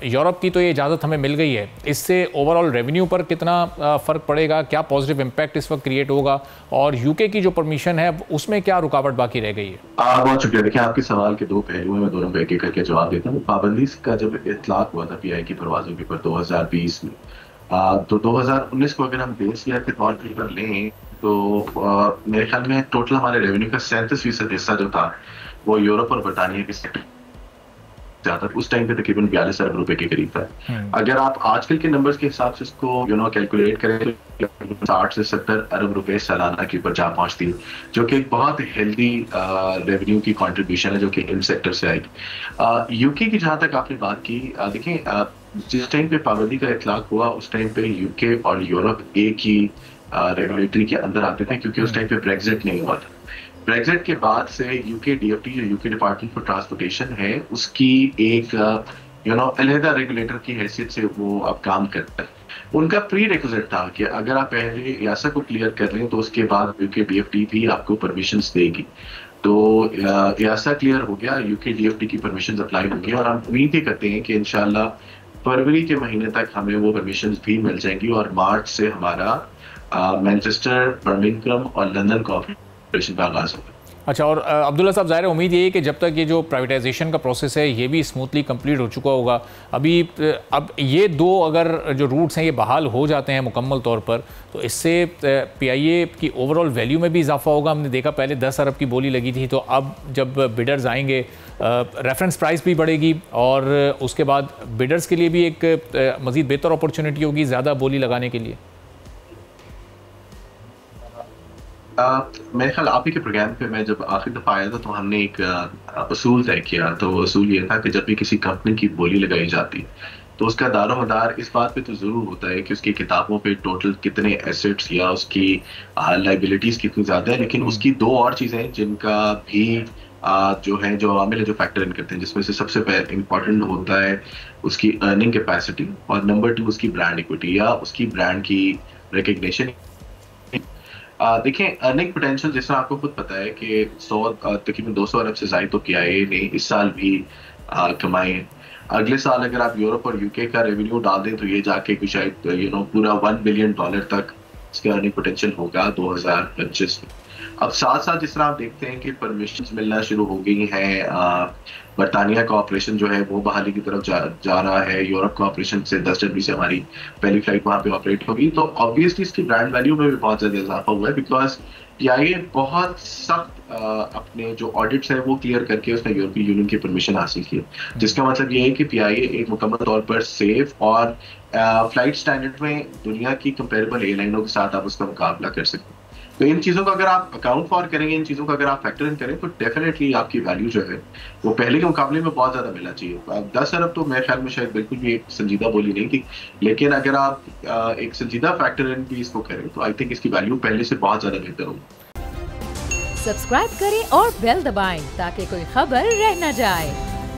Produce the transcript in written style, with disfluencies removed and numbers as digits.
Europe की तो ये इजाज़त हमें मिल गई है, इससे ओवरऑल रेवेन्यू पर कितना फ़र्क पड़ेगा, क्या पॉजिटिव इम्पैक्ट इस वक्त क्रिएट होगा, और यूके की जो परमिशन है उसमें क्या रुकावट बाकी रह गई है? बहुत शुक्रिया। देखिए, आपके सवाल के दो पहलू हैं, मैं दोनों को एक एक करके जवाब देता हूँ। पाबंदी का जब इतलाक हुआ था पीआई की परवाजों के ऊपर 2020 में, तो 2019 को अगर हम बेस ईयर के तौर पर लें तो मेरे ख्याल में टोटल हमारे रेवेन्यू का 37% हिस्सा जो था वो यूरोप और बरतानिया के सेक्टर ज्यादा, उस टाइम पे तकरीबन 42 अरब रुपए के करीब था। अगर आप आजकल के नंबर्स के हिसाब से इसको कैलकुलेट करें तो 60 से 70 अरब रुपए सालाना के ऊपर जा पहुंचती है, जो कि एक बहुत हेल्दी रेवेन्यू की कंट्रीब्यूशन है जो कि इन सेक्टर से आएगी। यूके की जहां तक आपने बात की, देखिए जिस टाइम पे पाबंदी का इतलाक हुआ उस टाइम पे यूके और यूरोप एक ही रेगुलेटरी के अंदर आते थे, क्योंकि उस टाइम पे ब्रेग्जिट नहीं हुआ था। ब्रेग्जिट के बाद से यूके डीएफटी, जो यूके डिपार्टमेंट फॉर ट्रांसपोर्टेशन है, उसकी एक अलहदा रेगुलेटर की हैसियत से वो अब काम करता है। उनका प्री रिक्विजिट था कि अगर आप पहले यासा को क्लियर कर लें तो उसके बाद यूके डीएफटी भी आपको परमिशन देगी। तो यासा क्लियर हो गया, यूके डीएफटी की परमिशन अप्लाई होंगी, और हम उम्मीद ही करते हैं कि इंशाल्लाह फरवरी के महीने तक हमें वो परमिशन भी मिल जाएंगी, और मार्च से हमारा मैनचेस्टर, बर्मिंघम और लंदन कॉर्पोरेशन का आगाज होगा। अच्छा, और अब्दुल्ला साहब, ज़ाहिर उम्मीद ये है कि जब तक ये जो प्राइवेटाइजेशन का प्रोसेस है ये भी स्मूथली कंप्लीट हो चुका होगा। अभी अब ये दो अगर जो रूट्स हैं ये बहाल हो जाते हैं मुकम्मल तौर पर, तो इससे पीआईए की ओवरऑल वैल्यू में भी इजाफा होगा। हमने देखा पहले 10 अरब की बोली लगी थी, तो अब जब बिडर्स आएंगे रेफरेंस प्राइस भी बढ़ेगी, और उसके बाद बिडर्स के लिए भी एक मज़ीद बेहतर अपॉर्चुनिटी होगी ज़्यादा बोली लगाने के लिए। मेरे ख्याल आप ही के प्रोग्राम पे मैं जब आखिरी दफा आया था तो हमने एक असूल तय किया। तो असूल ये था कि जब भी किसी कंपनी की बोली लगाई जाती तो उसका दारोमदार इस बात पे तो जरूर होता है कि उसकी किताबों पे टोटल कितने एसेट्स या उसकी लाइबिलिटीज कितनी ज्यादा है, लेकिन उसकी दो और चीजें हैं जिनका भी जो है, जो आमिल है, जो फैक्टर इन करते हैं, जिसमें से सबसे इंपॉर्टेंट होता है उसकी अर्निंग कैपेसिटी, और नंबर 2 उसकी ब्रांड इक्विटी या उसकी ब्रांड की रिकग्निशन। देखिए, अर्निंग पोटेंशियल जिस तरह आपको खुद पता है कि तकरीबन 200 अरब से ज्यादा तो पीआईए ने इस साल भी कमाए हैं। अगले साल अगर आप यूरोप और यूके का रेवेन्यू डाल दें तो ये जाके कुछ शायद पूरा $1 बिलियन तक इसका अर्निंग पोटेंशियल होगा 2025 में। अब साथ साथ जिस तरह आप देखते हैं कि परमिशन मिलना शुरू हो गई हैं, बरतानिया का ऑपरेशन जो है वो बहाली की तरफ जा रहा है, यूरोप का ऑपरेशन से 10 जनवरी से हमारी पहली फ्लाइट वहां पे ऑपरेट होगी, तो ऑब्वियसली इसकी ब्रांड वैल्यू में भी बहुत ज्यादा इजाफा हुआ है, बिकॉज पीआईए बहुत सख्त अपने जो ऑडिट्स है वो क्लियर करके उसने यूरोपीय यूनियन की परमिशन हासिल की, जिसका मतलब ये है कि पीआईए एक मुकम्मल तौर पर सेफ और फ्लाइट स्टैंडर्ड में दुनिया की कंपेरेबल एयरलाइनों के साथ आप उसका मुकाबला कर सकते हैं। तो इन चीजों को अगर आप अकाउंट फॉर करेंगे, इन चीजों को अगर आप फैक्टर इन करें, तो डेफिनेटली आपकी वैल्यू जो है वो पहले के मुकाबले में बहुत ज्यादा मिलना चाहिए। 10 अरब तो मेरे ख्याल में शायद बिल्कुल भी एक संजीदा बोली नहीं थी, लेकिन अगर आप एक संजीदा फैक्टर इन भी इसको करें तो आई थिंक इसकी वैल्यू पहले से बहुत ज्यादा बेहतर होगी। सब्सक्राइब करें और बेल दबाएं ताकि कोई खबर रह न जाए।